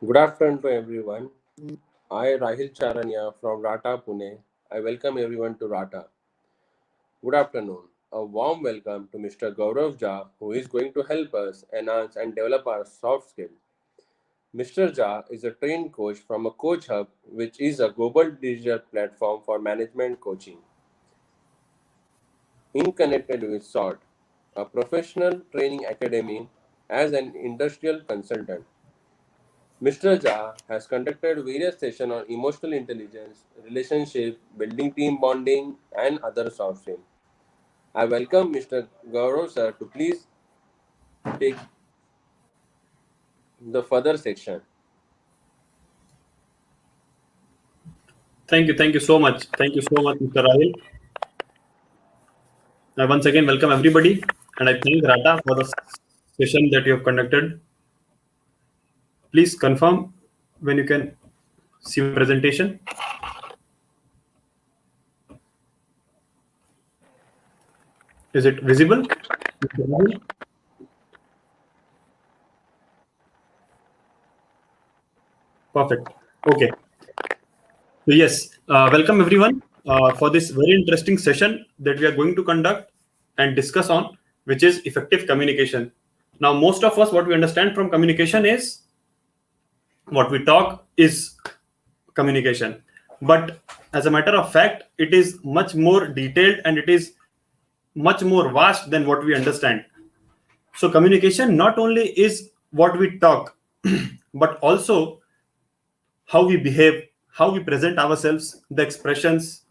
Good afternoon to everyone. I, Rahil Charanya from Rata, Pune. I welcome everyone to Rata. Good afternoon. A warm welcome to Mr. Gaurav Jha, who is going to help us enhance and develop our soft skills. Mr. Jha is a trained coach from a Coach Hub, which is a global digital platform for management coaching. In Connected with SORT, a professional training academy as an industrial consultant. Mr. Jha has conducted various sessions on emotional intelligence, relationship, building team bonding, and other soft skills. I welcome Mr. Gaurav sir to please take the further section. Thank you so much. Thank you so much, Mr. Rahil. I once again welcome everybody, and I thank Rata for the session that you have conducted. Please confirm when you can see my presentation. Is it visible, Mr. Rahil? Perfect. Okay. So yes, welcome everyone for this very interesting session that we are going to conduct and discuss on, which is effective communication. Now, most of us, what we understand from communication is what we talk is communication, but as a matter of fact, it is much more detailed and it is much more vast than what we understand. So communication not only is what we talk but also how we behave, how we present ourselves, the expressions,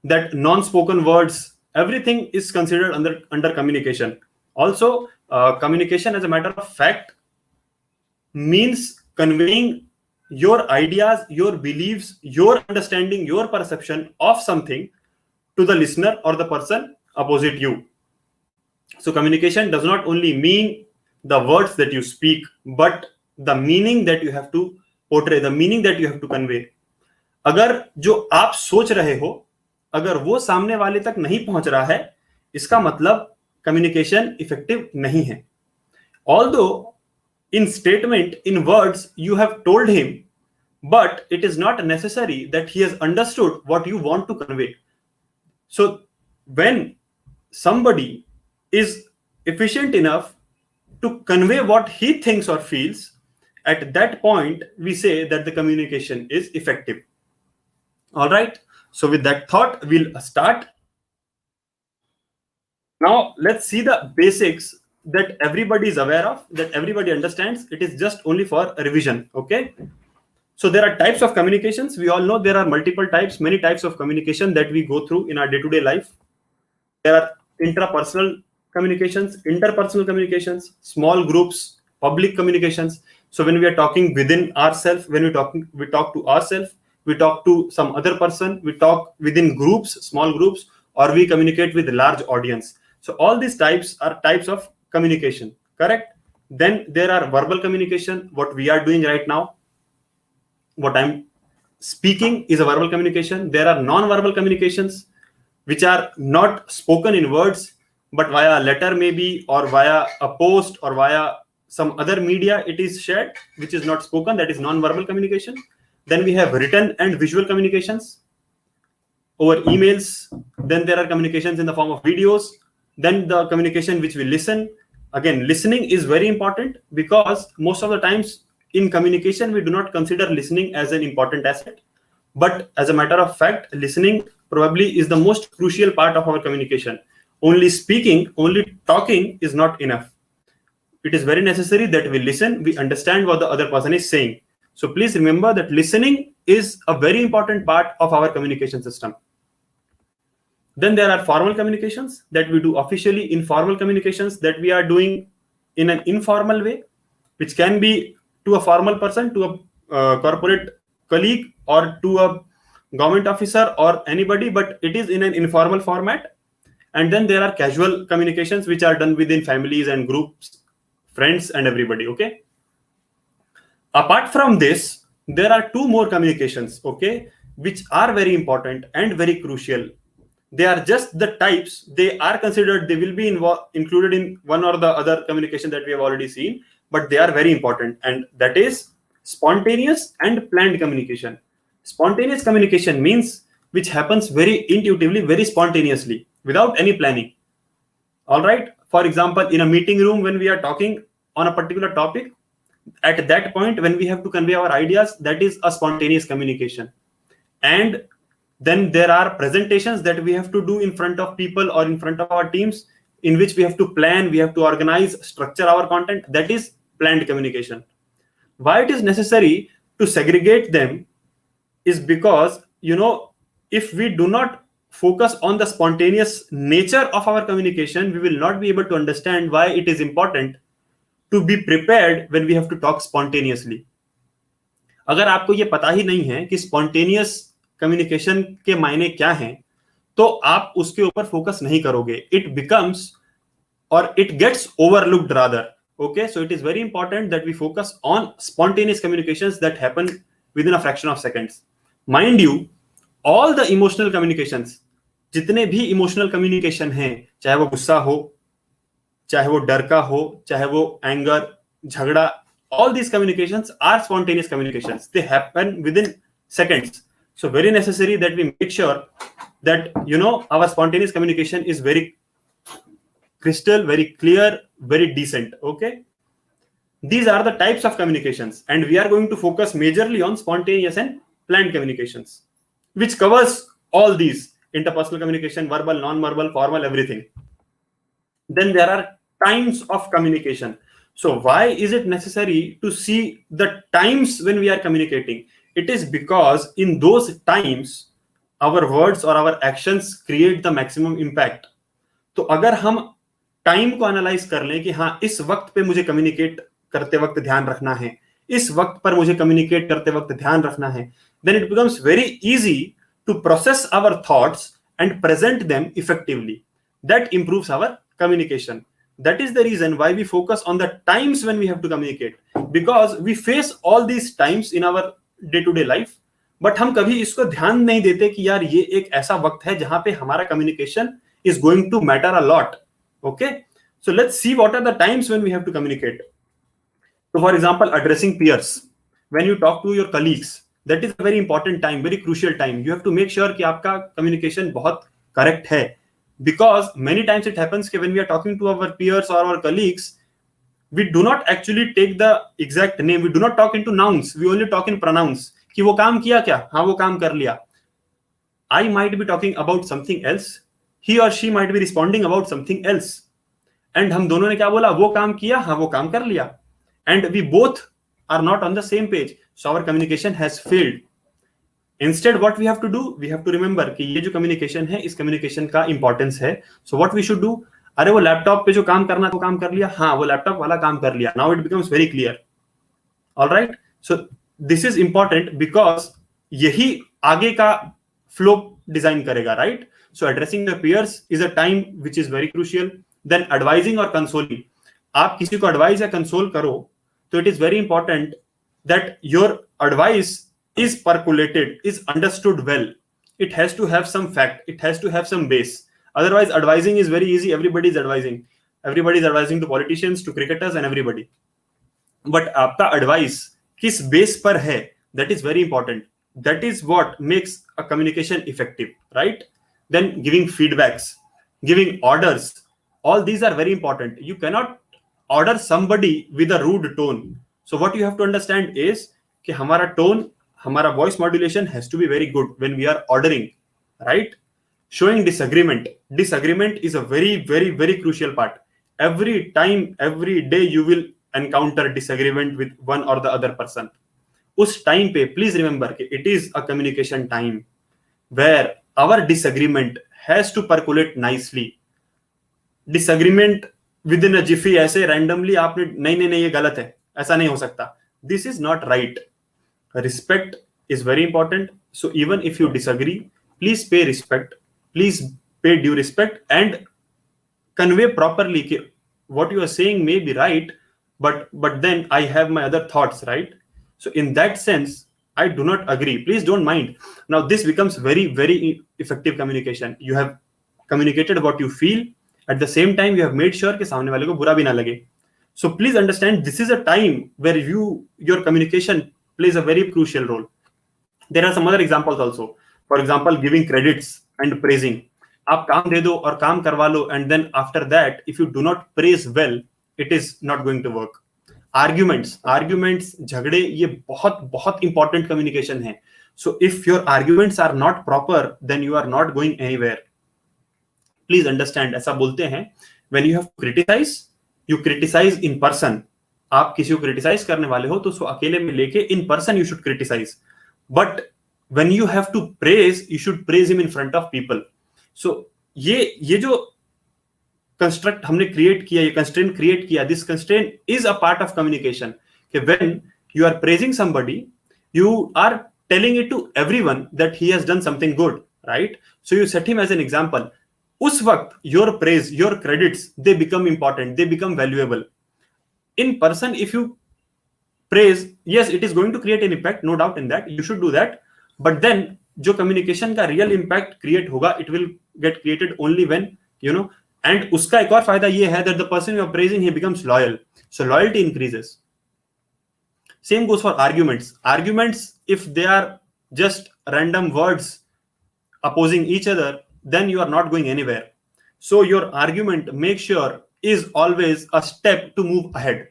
that non-spoken words, everything is considered under communication. Also, communication as a matter of fact means conveying your ideas, your beliefs, your understanding, your perception of something to the listener or the person opposite you. So communication does not only mean the words that you speak, but the meaning that you have to portray, the meaning that you have to convey. अगर जो आप सोच रहे हो, अगर वो सामने वाले तक नहीं पहुंच रहा है, इसका मतलब कम्युनिकेशन इफेक्टिव नहीं है. Although in statement, in words, you have told him, but it is not necessary that he has understood what you want to convey. So when somebody is efficient enough to convey what he thinks or feels, at that point we say that the communication is effective. All right, so with that thought, we'll start. Now let's see the basics that everybody is aware of, that everybody understands. It is just only for revision. Okay, so there are types of communications. We all know there are multiple types, many types of communication that we go through in our day-to-day life. There are intrapersonal communications, interpersonal communications, small groups, public communications. So when we are talking within ourselves, when we talk to ourselves, we talk to some other person, we talk within groups, small groups, or we communicate with a large audience. So all these types are types of communication, correct? Then there are verbal communication, what we are doing right now. What I'm speaking is a verbal communication. There are non-verbal communications, which are not spoken in words, but via letter maybe, or via a post, or via some other media it is shared, which is not spoken, that is non-verbal communication. Then we have written and visual communications over emails. Then there are communications in the form of videos. Then the communication which we listen. Again, listening is very important, because most of the times in communication we do not consider listening as an important asset, but as a matter of fact, listening probably is the most crucial part of our communication. Only speaking, only talking is not enough. It is very necessary that we listen, we understand what the other person is saying. So please remember that listening is a very important part of our communication system. Then there are formal communications that we do officially, informal communications that we are doing in an informal way, which can be to a formal person, to a corporate colleague, or to a government officer or anybody, but it is in an informal format. And then there are casual communications which are done within families and groups, friends and everybody. Okay. Apart from this, there are two more communications, okay, which are very important and very crucial. They are just the types. They are considered, they will be included in one or the other communication that we have already seen, but they are very important. And that is spontaneous and planned communication. Spontaneous communication means which happens very intuitively, very spontaneously, without any planning. All right. For example, in a meeting room, when we are talking on a particular topic, at that point, when we have to convey our ideas, that is a spontaneous communication. And then there are presentations that we have to do in front of people or in front of our teams, in which we have to plan, we have to organize, structure our content. That is planned communication. Why it is necessary to segregate them is because, if we do not focus on the spontaneous nature of our communication, we will not be able to understand why it is important to be prepared when we have to talk spontaneously. अगर आपको ये पता ही नहीं है कि spontaneous communication के मायने क्या हैं, तो आप उसके ऊपर फोकस नहीं करोगे. It becomes or it gets overlooked rather. Okay, so it is very important that we focus on spontaneous communications that happen within a fraction of seconds. Mind you, all the emotional communications, जितने भी emotional communication हैं, चाहे वो गुस्सा हो, चाहे वो डर का हो, चाहे वो एंगर, झगड़ा, all these communications are spontaneous communications. They happen within seconds. So very necessary that we make sure that our spontaneous communication is very crystal, very clear, very decent. Okay, these are the types of communications, and we are going to focus majorly on spontaneous and planned communications, which covers all these: interpersonal communication, verbal, non-verbal, formal, everything. Then there are times of communication. So why is it necessary to see the times when we are communicating? It is because in those times our words or our actions create the maximum impact. तो अगर हम time को analyse कर लें कि हाँ, इस वक्त पे मुझे कम्युनिकेट करते वक्त ध्यान रखना है, इस वक्त पर मुझे कम्युनिकेट करते वक्त ध्यान रखना है, then it becomes very easy to process our thoughts and present them effectively. That improves our communication. That is the reason why we focus on the times when we have to communicate, because we face all these times in our day-to-day life, but हम कभी इसको ध्यान नहीं देते कि यार ये एक ऐसा वक्त है जहां पे हमारा communication is going to matter a lot. Okay, so let's see what are the times when we have to communicate. So for example, addressing peers, when you talk to your colleagues, that is a very important time, very crucial time. You have to make sure कि आपका communication बहुत correct है, because many times it happens कि when we are talking to our peers or our colleagues, we do not actually take the exact name, we do not talk into nouns, we only talk in pronouns कि वो काम किया क्या, हाँ वो काम कर लिया. I might be talking about something else, he or she might be responding about something else, and हम दोनों ने क्या बोला, वो काम किया, हाँ वो काम कर लिया, and we both are not on the same page, so our communication has failed. Instead what we have to do, we have to remember कि ये जो communication है, इस communication का importance है. So what we should do, अरे वो laptop पे जो काम करना वो काम कर लिया, हाँ वो लैपटॉप वाला काम कर लिया. Now it becomes very clear. All right, so this is important because यही आगे का flow design करेगा, right? So addressing the peers is a time which is very crucial. Then advising or consoling, आप किसी को advise या console करो, तो it is very important that your advice is percolated, is understood well. It has to have some fact, it has to have some base. Otherwise advising is very easy, everybody is advising to politicians, to cricketers and everybody. But आपका advice किस base पर है, that is very important. That is what makes a communication effective, right? Then giving feedbacks, giving orders, all these are very important. You cannot order somebody with a rude tone. So what you have to understand is कि हमारा tone, हमारा voice modulation has to be very good when we are ordering, right? Showing disagreement is a very, very, very crucial part. Every time, every day you will encounter disagreement with one or the other person. उस time पे please remember कि it is a communication time where our disagreement has to percolate nicely. Disagreement within a jiffy ऐसे randomly आपने नहीं ये गलत है, ऐसा नहीं हो सकता. This is not right. Respect is very important. So even if you disagree, please pay respect, please pay due respect and convey properly कि what you are saying may be right, but then I have my other thoughts, right? So in that sense, I do not agree. Please don't mind. Now this becomes very, very effective communication. You have communicated what you feel. At the same time, you have made sure कि सामने वाले को बुरा भी ना लगे. So please understand, this is a time where your communication plays a very crucial role. There are some other examples also. For example, giving credits and praising. आप काम दे दो और काम करवा लो, and then after that, if you do not praise well, it is not going to work. Arguments, झगड़े, ये बहुत बहुत important communication है. So if your arguments are not proper, then you are not going anywhere. Please understand, ऐसा बोलते हैं, when you have to criticize, you criticize in person. आप किसी को criticize करने वाले हो तो उसको अकेले में लेके in person you should criticize. But when you have to praise, you should praise him in front of people. So ये जो construct हमने create किया, ये constraint create किया, this constraint is a part of communication. कि when you are praising somebody, you are telling it to everyone that he has done something good, right? So you set him as an example. उस वक्त your praise, your credits, they become important, they become valuable. In person, if you praise, yes, it is going to create an impact, no doubt in that, you should do that. But then जो communication का real impact create होगा, it will get created only when, you know, and उसका एक और फायदा ये है that the person you are praising, he becomes loyal, so loyalty increases. Same goes for arguments. If they are just random words opposing each other, then you are not going anywhere. So your argument, make sure, is always a step to move ahead.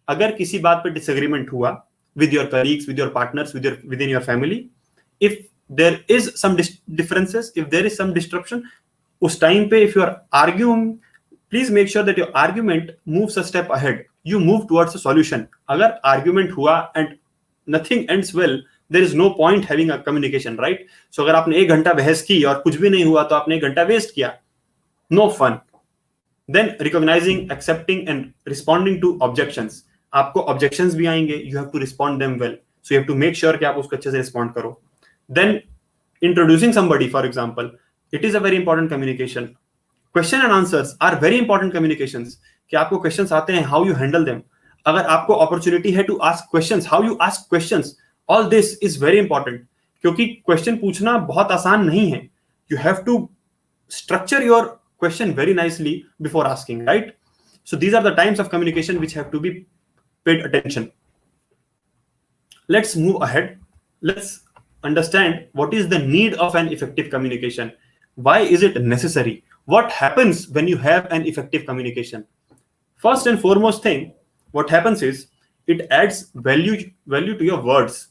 अगर किसी बात पे disagreement हुआ with your colleagues, with your partners, within your family, if there is some differences, if there is some disruption, उस time पे if you are arguing, please make sure that your argument moves a step ahead. You move towards a solution. अगर argument हुआ and nothing ends well, there is no point having a communication, right? So अगर आपने 1 घंटा बहस की और कुछ भी नहीं हुआ तो आपने 1 घंटा waste किया. No fun. Then recognizing, accepting and responding to objections. आपको objections भी आएंगे, you have to respond them well. So you have to make sure कि आप उसको अच्छे से respond करो. Then introducing somebody, for example, it is a very important communication. Question and answers are very important communications. कि आपको questions आते हैं, how you handle them. अगर आपको opportunity है to ask questions, how you ask questions, all this is very important. क्योंकि question पूछना बहुत आसान नहीं है. You have to structure your question very nicely before asking, right? So these are the times of communication which have to be paid attention. Let's move ahead. Let's understand what is the need of an effective communication. Why is it necessary? What happens when you have an effective communication? First and foremost thing, what happens is it adds value to your words.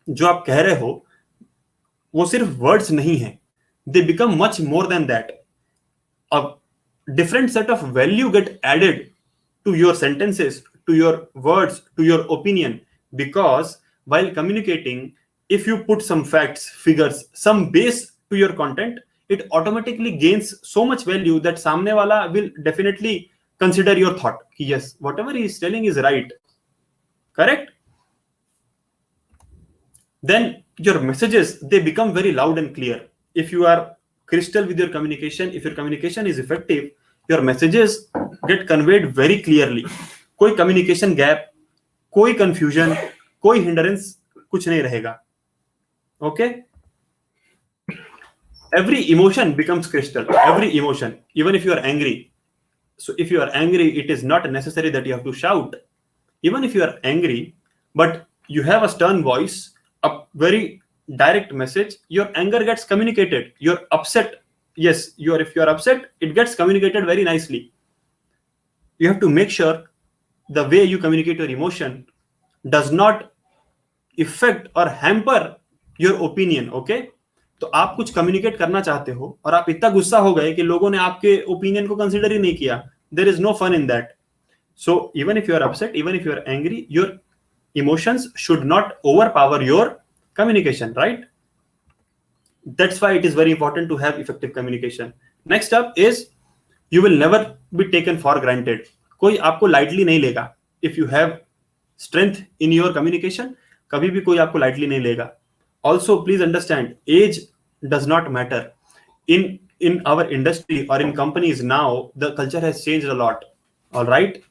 जो आप कह रहे हो वो सिर्फ words नहीं है. They become much more than that. A different set of value get added to your sentences, to your words, to your opinion, because while communicating, if you put some facts, figures, some base to your content, it automatically gains so much value that सामने वाला will definitely consider your thought. Yes, whatever he is telling is right. Correct? Then your messages, they become very loud and clear. If you are crystal with your communication, if your communication is effective, your messages get conveyed very clearly. कोई communication gap, कोई confusion, कोई hindrance कुछ नहीं रहेगा. Okay? Every emotion becomes crystal. Every emotion, even if you are angry. So if you are angry, it is not necessary that you have to shout. Even if you are angry, but you have a stern voice, a very direct message, your anger gets communicated. You're upset. Yes, if you are upset, it gets communicated very nicely. You have to make sure the way you communicate your emotion does not affect or hamper your opinion. Okay? तो आप कुछ communicate करना चाहते हो और आप इतना गुस्सा हो गए कि लोगों ने आपके opinion को consider ही नहीं किया. There is no fun in that. So even if you are upset, even if you are angry, your emotions should not overpower your communication, right? That's why it is very important to have effective communication. Next up is you will never be taken for granted. कोई आपको lightly नहीं लेगा. If you have strength in your communication, कभी भी कोई आपको lightly नहीं लेगा. Also, please understand, age does not matter. In our industry or in companies now, the culture has changed a lot. All right?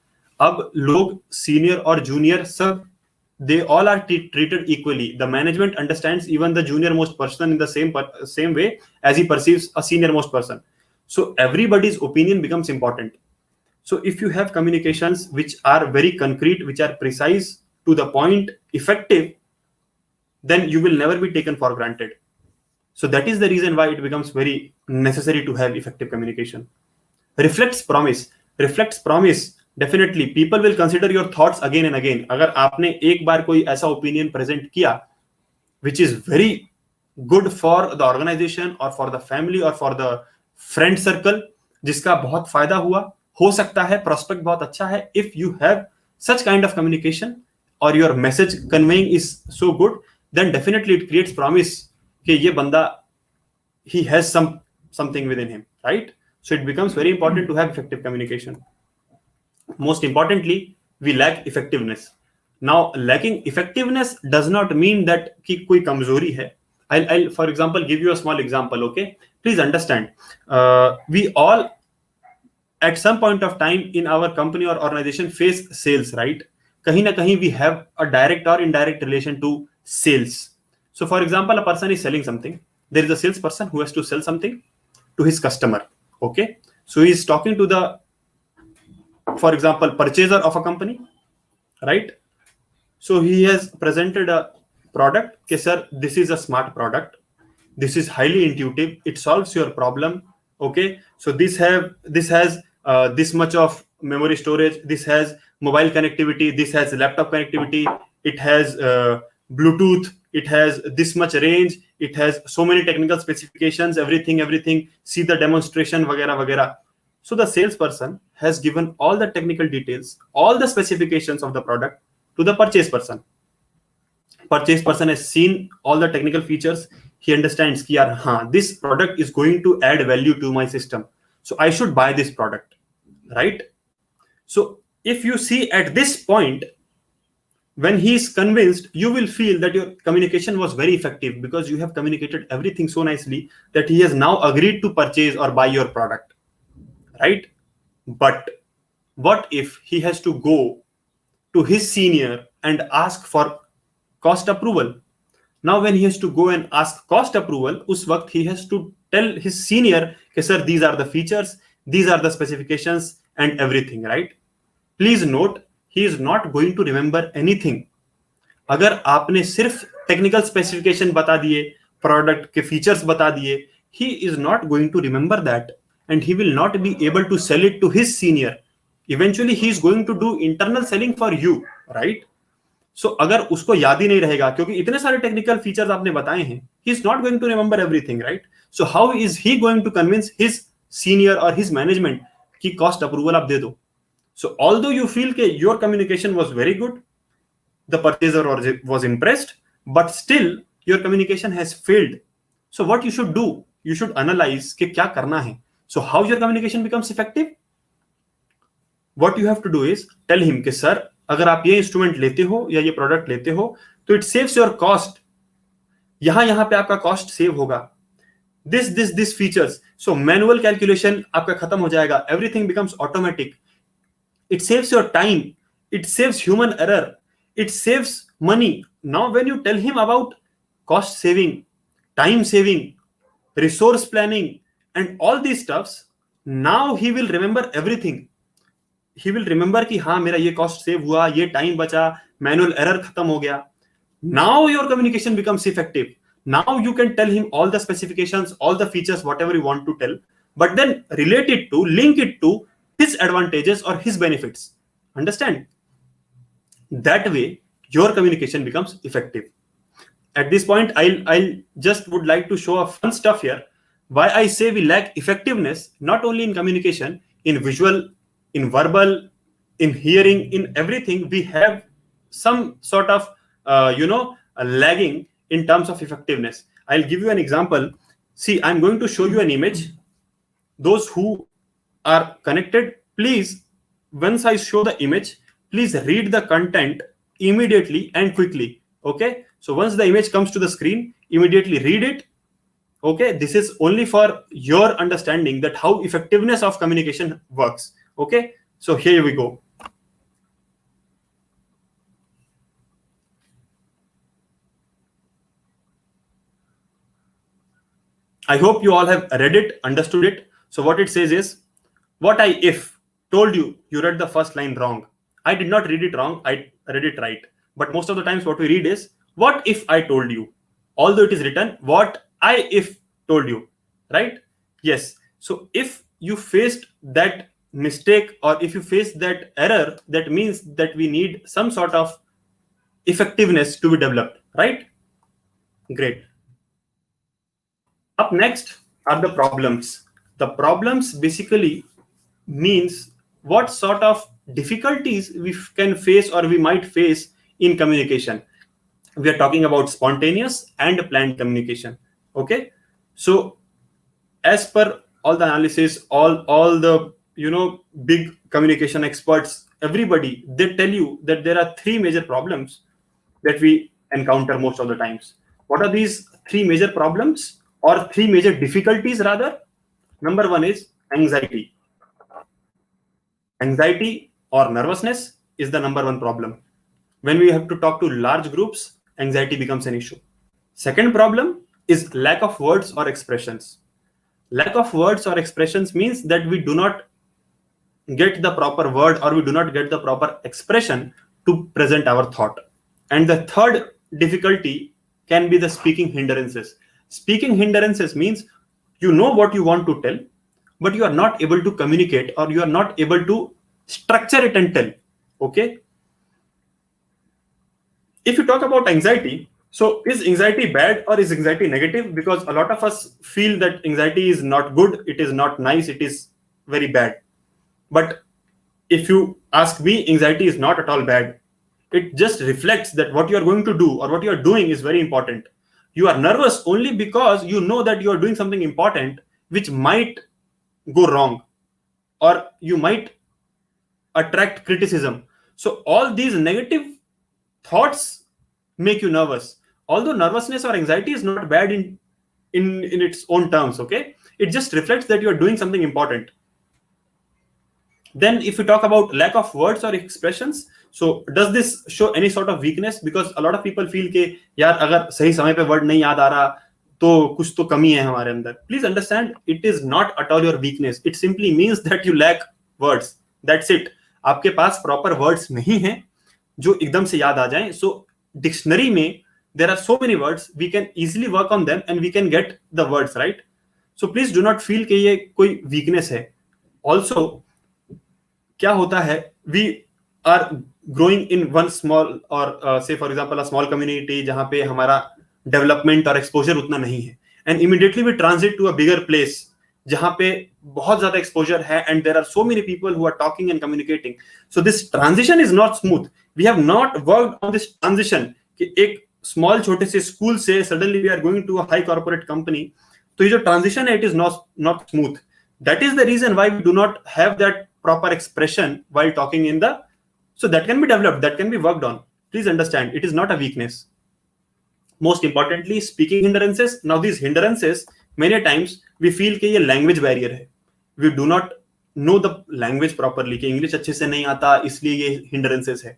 अब लोग senior और junior सब, they all are treated equally. The management understands even the junior most person in the same way as he perceives a senior most person. So everybody's opinion becomes important. So if you have communications which are very concrete, which are precise, to the point, effective, then you will never be taken for granted. So that is the reason why it becomes very necessary to have effective communication. Reflects promise. Reflects promise. Definitely people will consider your thoughts again and again. अगर आपने एक बार कोई ऐसा opinion present किया which is very good for the organization or for the family or for the friend circle, जिसका बहुत फायदा हुआ, हो सकता है prospect बहुत अच्छा है, if you have such kind of communication or your message conveying is so good, then definitely it creates promise कि ये बंदा he has something within him, right? So it becomes very important to have effective communication. Most importantly, we lack effectiveness. Now, lacking effectiveness does not mean that कि कोई कमजोरी है. I'll for example give you a small example. Okay, please understand. We all at some point of time in our company or organization face sales, right? कहीं ना कहीं we have a direct or indirect relation to sales. So, for example, a person is selling something. There is a salesperson who has to sell something to his customer. Okay, so he is talking to the, for example, purchaser of a company, right? So he has presented a product. Okay, sir, this is a smart product. This is highly intuitive. It solves your problem. Okay, so this has this much of memory storage. This has mobile connectivity. This has laptop connectivity. It has Bluetooth. It has this much range. It has so many technical specifications. Everything. See the demonstration, वगैरह वगैरह. So the salesperson has given all the technical details, all the specifications of the product to the purchase person. Purchase person has seen all the technical features. He understands कि यार हाँ, this product is going to add value to my system, so I should buy this product, right? So if you see at this point, when he is convinced, you will feel that your communication was very effective because you have communicated everything so nicely that he has now agreed to purchase or buy your product, right? But what if he has to go to his senior and ask for cost approval? Now when he has to go and ask cost approval, उस वक्त he has to tell his senior कि sir, these are the features, these are the specifications and everything, right? Please note, he is not going to remember anything. अगर आपने सिर्फ technical specification बता दिए, product के features बता दिए, he is not going to remember that and he will not be able to sell it to his senior. Eventually he is going to do internal selling for you, right? So अगर उसको याद ही नहीं रहेगा क्योंकि इतने सारे technical features आपने बताए हैं, he is not going to remember everything, right? So how is he going to convince his senior or his management कि cost approval आप दे दो? So although you feel कि your communication was very good, the purchaser was impressed, but still your communication has failed. So what you should do, you should analyze कि क्या करना है. So how your communication becomes effective? What you have to do is tell him कि sir, अगर आप ये instrument लेते हो या ये प्रोडक्ट लेते हो तो इट सेव्स योर कॉस्ट, यहां पे आपका कॉस्ट सेव होगा, this features, so manual calculation आपका खत्म हो जाएगा, everything becomes automatic, it saves your time, it saves human error, it saves money. Now when you tell him about cost saving, time saving, resource planning and all these stuffs, now he will remember everything. He will remember कि हाँ मेरा ये cost save हुआ, ये time बचा, manual error खत्म हो गया. Now your communication becomes effective. Now you can tell him all the specifications, all the features, whatever you want to tell, but then relate it to, link it to his advantages or his benefits. Understand? That way your communication becomes effective. At this point, I'll just would like to show a fun stuff here. Why I say we lack effectiveness, not only in communication, in visual, in verbal, in hearing, in everything, we have some sort of lagging in terms of effectiveness. I'll give you an example. See, I'm going to show you an image. Those who are connected, please, once I show the image, please read the content immediately and quickly. Okay, so once the image comes to the screen, immediately read it. Okay, this is only for your understanding that how effectiveness of communication works. Okay, so here we go. I hope you all have read it, understood it. So what it says is, what I if told you, you read the first line wrong. I did not read it wrong, I read it right. But most of the times what we read is, what if I told you, although it is written what I if told you, right? Yes. So if you faced that mistake or if you face that error, that means that we need some sort of effectiveness to be developed, right? Great. Up next are the problems. The problems basically means what sort of difficulties we can face or we might face in communication. We are talking about spontaneous and planned communication. Okay. So as per all the analysis, all the big communication experts, everybody, they tell you that there are three major problems that we encounter most of the times. What are these three major problems or three major difficulties rather? Number one is anxiety. Anxiety or nervousness is the number one problem. When we have to talk to large groups, anxiety becomes an issue. Second problem is lack of words or expressions. Lack of words or expressions means that we do not get the proper word or we do not get the proper expression to present our thought. And the third difficulty can be the speaking hindrances. Speaking hindrances means you know what you want to tell, but you are not able to communicate or you are not able to structure it and tell. Okay. If you talk about anxiety, so is anxiety bad or is anxiety negative? Because a lot of us feel that anxiety is not good, it is not nice, it is very bad. But if you ask me, anxiety is not at all bad. It just reflects that what you are going to do or what you are doing is very important. You are nervous only because you know that you are doing something important which might go wrong or you might attract criticism. So all these negative thoughts make you nervous. Although nervousness or anxiety is not bad in its own terms, okay? It just reflects that you are doing something important. Then if you talk about lack of words or expressions, so does this show any sort of weakness? Because a lot of people feel कि यार अगर सही समय पे word नहीं याद आ रहा तो कुछ तो कमी है हमारे अंदर. Please understand, it is not at all your weakness. It simply means that you lack words. That's it. आपके पास proper words नहीं है जो एकदम से याद आ जाएं. So dictionary में there are so many words, we can easily work on them and we can get the words, right? So please do not feel कि ये कोई weakness है. Also क्या होता है, we are growing in one small or say for example a small community जहां पे हमारा development और exposure उतना नहीं है, and immediately we transit to a bigger place जहां पे बहुत ज्यादा exposure है and there are so many people who are talking and communicating. So this transition is not smooth. We have not worked on this transition कि एक small छोटे से school से suddenly we are going to a high corporate company. तो ये जो transition है, it is not smooth. That is the reason why we do not have that proper expression while talking in the. So that can be developed, that can be worked on. Please understand, it is not a weakness. Most importantly, speaking hindrances. Now these hindrances, many times we feel कि ये language barrier है. We do not know the language properly कि English अच्छे से नहीं आता इसलिए ये hindrances है.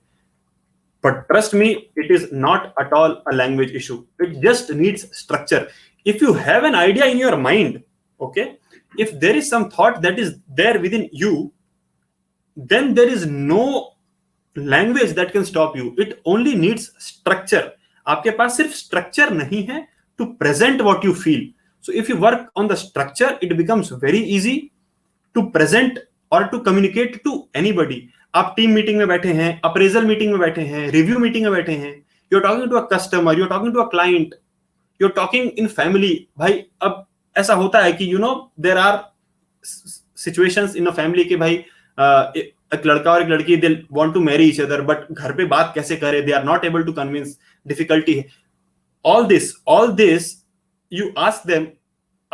But trust me, it is not at all a language issue. It just needs structure. If you have an idea in your mind, okay, if there is some thought that is there within you, then there is no language that can stop you. It only needs structure. आपके पास सिर्फ structure नहीं है to present what you feel. So if you work on the structure, it becomes very easy to present or to communicate to anybody. आप team meeting में बैठे हैं, appraisal meeting में बैठे हैं, रिव्यू मीटिंग में बैठे हैं, you are talking to a customer, you are talking to a client, you are talking in family. भाई अब ऐसा होता है कि there are situations in a family कि भाई एक लड़का और एक लड़की they want to marry each other, but घर पे बात कैसे करें, they are not able to convince, difficulty है. All this you ask them.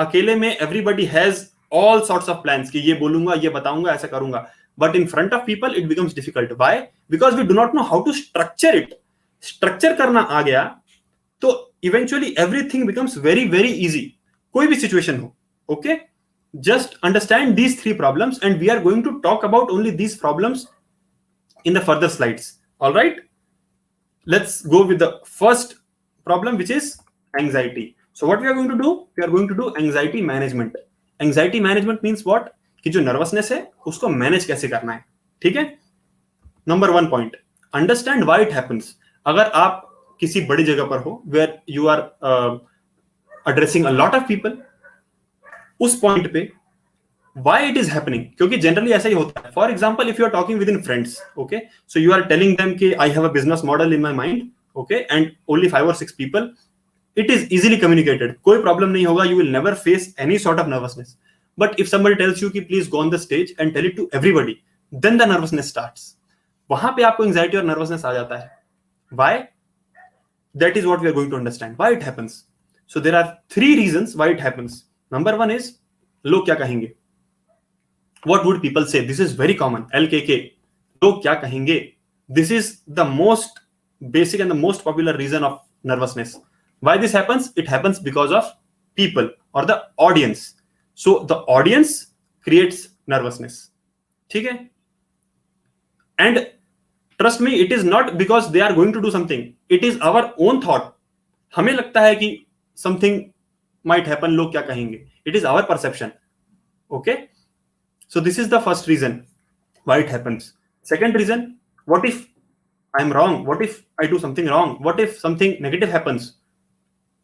अकेले में everybody has all sorts of plans कि ये बोलूंगा, ये बताऊंगा, ऐसा करूंगा. But in front of people, it becomes difficult. Why? Because we do not know how to structure it. Structure करना आ गया, तो eventually everything becomes very, very easy. कोई भी situation हो, okay? Just understand these three problems, and we are going to talk about only these problems in the further slides. All right? Let's go with the first problem, which is anxiety. So what we are going to do? We are going to do anxiety management. Anxiety management means what, कि जो nervousness है उसको manage कैसे करना है. ठीक है. Number 1 point, understand why it happens. अगर आप किसी बड़ी जगह पर हो, where you are addressing a lot of people, उस पॉइंट पे why it is happening, क्योंकि जनरली ऐसा ही होता है. For example, if you are talking with in friends, okay, so you are telling them कि I have a business model in my mind, okay, and only 5 or 6 people, it is easily communicated, कोई problem नहीं होगा, you will never face any sort of nervousness. But if somebody tells you कि please go on the stage and tell it to everybody, then the nervousness starts. वहां पे आपको anxiety और nervousness आ जाता है. Why? That is what we are going to understand why it happens. So there are 3 reasons why it happens. Number 1 is लोग क्या कहेंगे. What would people say? This is very common. LKK. लोग क्या कहेंगे? This is the most basic and the most popular reason of nervousness. Why this happens? It happens because of people or the audience. So the audience creates nervousness. ठीक है? And trust me, it is not because they are going to do something. It is our own thought. हमें लगता है कि something might happen, लोग क्या कहेंगे. It is our perception. Okay? So this is the first reason why it happens. Second reason, what if I'm wrong? What if I do something wrong? What if something negative happens?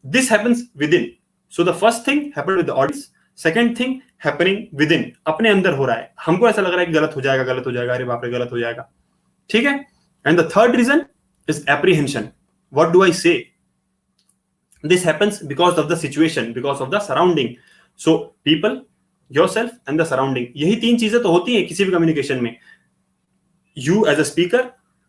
This happens within. So the first thing happened with the audience. Second thing happening within. अपने अंदर हो रहा है. हमको ऐसा लग रहा है कि गलत हो जाएगा, अरे बाप रे गलत हो जाएगा. ठीक है? And the third reason is apprehension. What do I say? This happens because of the situation, because of the surrounding. So people, yourself and the surrounding. यही 3 चीजें तो होती हैं किसी भी कम्युनिकेशन में. You as a speaker,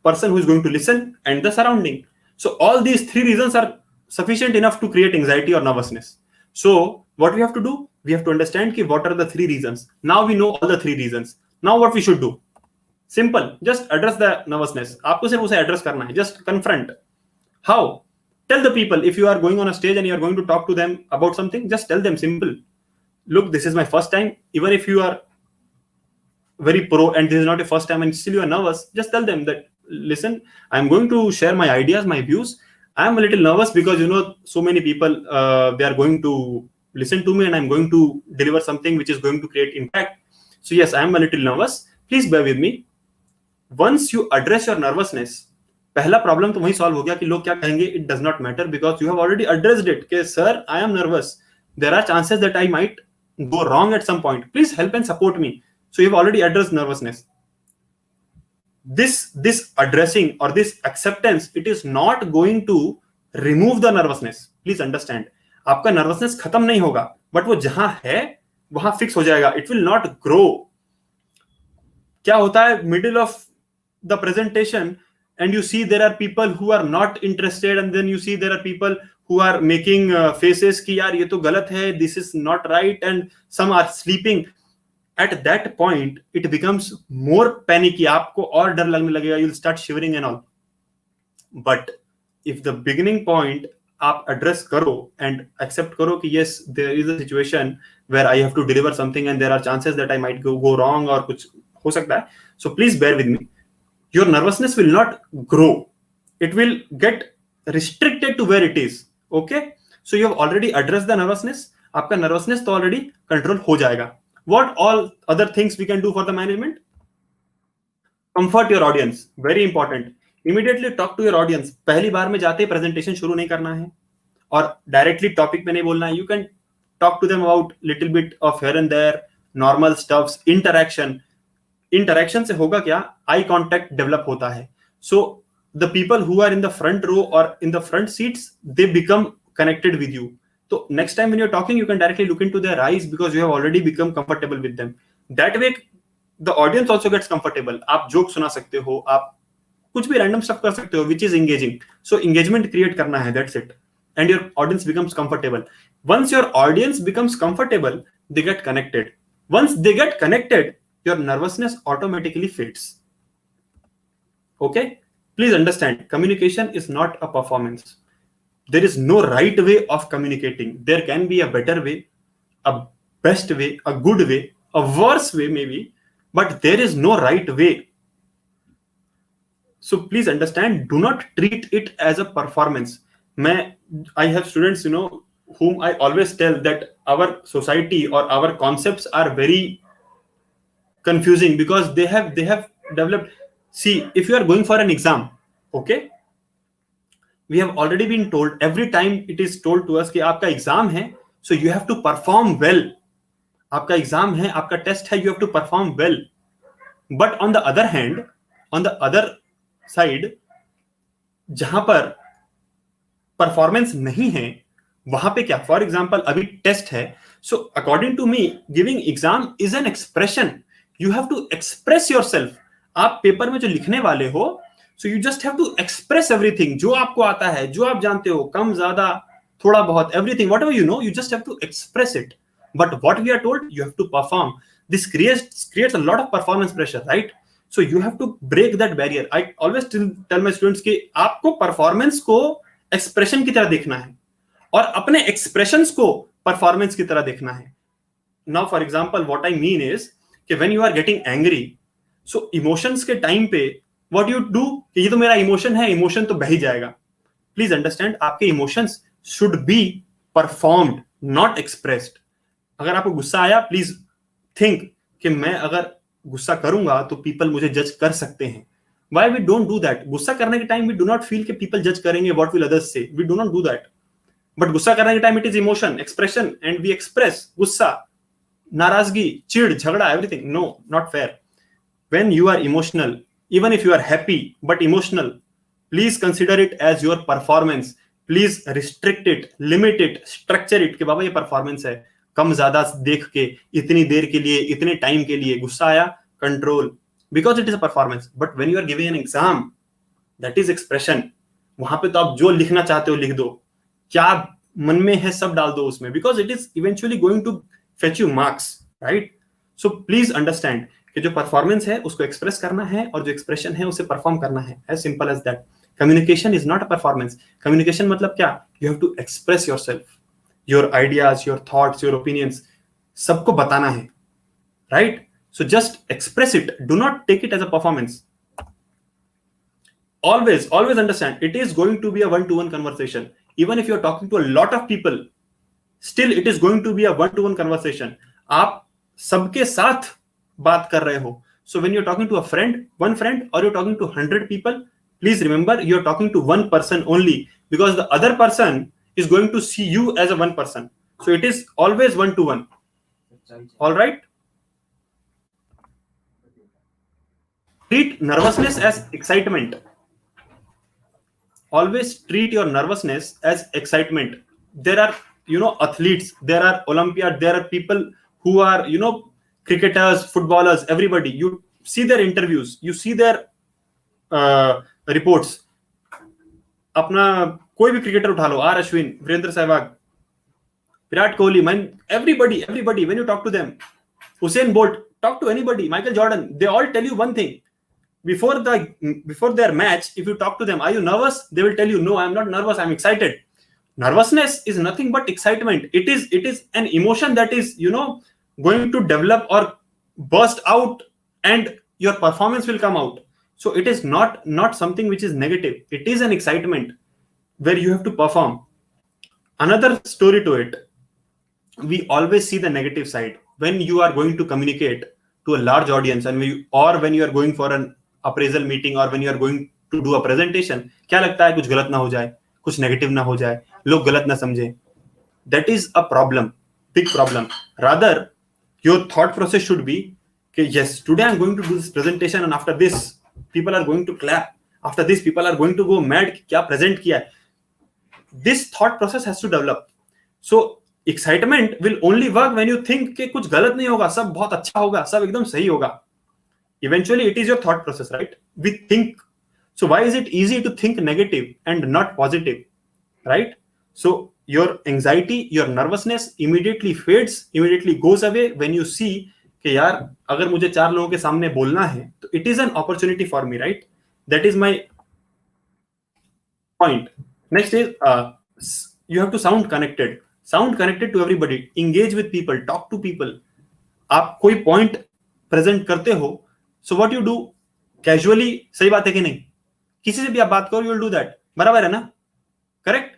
person who is going to listen, and the surrounding. So all these 3 reasons are sufficient enough to create anxiety or nervousness. So what we have to do? We have to understand कि what are the 3 reasons. Now we know all the 3 reasons. Now what we should do? Simple. Just address the nervousness. आपको सिर्फ उसे address करना है. Just confront. How? Tell the people, if you are going on a stage and you are going to talk to them about something, just tell them simple. Look, this is my first time. Even if you are very pro and this is not your first time and still you are nervous, just tell them that, listen, I'm going to share my ideas, my views. I'm a little nervous because, you know, so many people, they are going to listen to me and I'm going to deliver something which is going to create impact. So yes, I'm a little nervous. Please bear with me. Once you address your nervousness, पहला problem तो वही solve हो गया कि लोग क्या कहेंगे. It does not matter because you have already addressed it. कि sir, I am nervous. There are chances that I might go wrong at some point. Please help and support me. So you've already addressed nervousness. This addressing or this acceptance, it is not going to remove the nervousness. Please understand. आपका nervousness खत्म नहीं होगा, but वो जहां है वहां fix हो जाएगा. It will not grow. क्या होता है middle of the presentation and you see there are people who are not interested and then you see there are people who are making faces कि यार ये तो गलत है, this is not right, and some are sleeping. At that point it becomes more panicky. आपको और डर लगने लगेगा. You'll start shivering and all. But if the beginning point आप address करो and accept करो कि yes, there is a situation where I have to deliver something and there are chances that I might go wrong और कुछ हो सकता है. So please bear with me. Your nervousness will not grow. It will get restricted to where it is. Okay? So you have already addressed the nervousness. आपका nervousness तो already control हो जाएगा. What all other things we can do for the management? Comfort your audience. Very important. Immediately talk to your audience. पहली बार में जाते ही presentation शुरू नहीं करना है और directly topic में नहीं बोलना है. You can talk to them about little bit of here and there, normal stuffs, interaction. Interaction से होगा क्या? आई कॉन्टेक्ट डेवलप होता है. So the people who are in the front row और in the front seats, they become connected with you. तो next time when you are talking, you can directly look into their eyes because you have already become comfortable with them. That way the audience also gets comfortable. आप joke सुना सकते हो, आप कुछ भी random stuff कर सकते हो which is engaging. So engagement create करना है, that's it. And your audience becomes comfortable. Once your audience becomes comfortable, they get connected. Once they get connected, your nervousness automatically fades. Okay? Please understand, communication is not a performance. There is no right way of communicating. There can be a better way, a best way, a good way, a worse way maybe, but there is no right way. So please understand, do not treat it as a performance. I have students, you know, whom I always tell that our society or our concepts are very confusing because they have developed. See, if you are going for an exam, okay, we have already been told, every time it is told to us कि आपका exam है, so you have to perform well. आपका exam है, आपका test है, you have to perform well. But on the other hand, on the other side, जहां पर performance नहीं है, वहां पे क्या, फॉर एग्जाम्पल अभी टेस्ट है, so according to me giving exam is an expression. You have to express yourself. आप पेपर में जो लिखने वाले हो, so you just have to express everything, जो आपको आता है, जो आप जानते हो, कम ज्यादा थोड़ा बहुत, everything whatever you know, you just have to express it. But what we are told, you have to perform. This creates a lot of performance pressure, right? So you have to break that barrier. I always tell my students कि आपको performance को expression की तरह देखना है और अपने expressions को परफॉर्मेंस की तरह देखना है. Now for example what I mean is कि when you are getting angry, so emotions के टाइम पे व्हाट यू डू, ये तो मेरा इमोशन है, इमोशन तो बह ही जाएगा. प्लीज अंडरस्टैंड, आपके emotions should be performed, not expressed. अगर आपको गुस्सा आया, प्लीज थिंक कि मैं अगर गुस्सा करूंगा तो पीपल मुझे जज कर सकते हैं. Why we don't do that? गुस्सा करने के time we do not feel कि people judge करेंगे, what will others say. We do not do that. But गुस्सा करने के time it is emotion, expression, and we express गुस्सा, नाराजगी, चिढ़, झगड़ा, everything. No, not fair. When you are emotional, even if you are happy but emotional, please consider it as your performance. Please restrict it, limit it, structure it कि बाबा ये performance है. कम ज्यादा देख के, इतनी देर के लिए, इतने टाइम के लिए गुस्सा आया, control, because it is a performance. But when you are giving an exam, that is expression. वहां पे तो आप जो लिखना चाहते हो लिख दो, क्या मन में है सब डाल दो उसमें, because it is eventually going to fetch you marks, right? So please understand कि जो परफॉर्मेंस है उसको एक्सप्रेस करना है और जो एक्सप्रेशन है उसे परफॉर्म करना है. as simple as that. Communication is not a performance. Communication मतलब क्या, you have to express yourself, your ideas, your thoughts, your opinions, सबको बताना है, right? So just express it. Do not take it as a performance. Always understand it is going to be a one-to-one conversation. Even if you're talking to a lot of people, still it is going to be a one-to-one conversation. आप सबके साथ बात कर रहे हो. So when you're talking to a friend, one friend, or you're talking to 100 people, please remember you're talking to one person only, because the other person is going to see you as a one person. So it is always one-to-one. All right? Treat nervousness as excitement. Always treat your nervousness as excitement. There are, athletes, there are Olympiad, there are people who are, cricketers, footballers, everybody. You see their interviews, you see their reports. अपना कोई भी cricketer उठा लो, R Ashwin, Virender Sehwag, Virat Kohli, everybody, when you talk to them, Usain Bolt, talk to anybody, Michael Jordan, they all tell you one thing. Before their match, if you talk to them, are you nervous? They will tell you, no, I'm not nervous, I'm excited. Nervousness is nothing but excitement. It is an emotion that is, going to develop or burst out, and your performance will come out. So it is not something which is negative. It is an excitement where you have to perform. Another story to it, we always see the negative side. When you are going to communicate to a large audience, and when you are going for an appraisal meeting, or when you are going to do a presentation, क्या लगता है कुछ गलत ना हो जाए, कुछ negative ना हो जाए, लोग गलत ना समझे. That is a problem, big problem. Rather, your thought process should be, okay, yes, today I'm going to do this presentation, and after this, people are going to clap. After this, people are going to go mad. क्या present किया है? This thought process has to develop. So excitement will only work when you think कि कुछ गलत नहीं होगा, सब बहुत अच्छा होगा, सब एकदम सही होगा. Eventually, it is your thought process, right? We think. So why is it easy to think negative and not positive, right? So your anxiety, your nervousness immediately fades, immediately goes away when you see कि यार अगर मुझे 4 लोगों के सामने बोलना है तो it is an opportunity for me, right? That is my point. Next is you have to sound connected to everybody, engage with people, talk to people. आप कोई point present करते हो, so what you do casually, सही बात है कि नहीं, किसी से भी आप बात करो, you will do that, बराबर है ना, correct?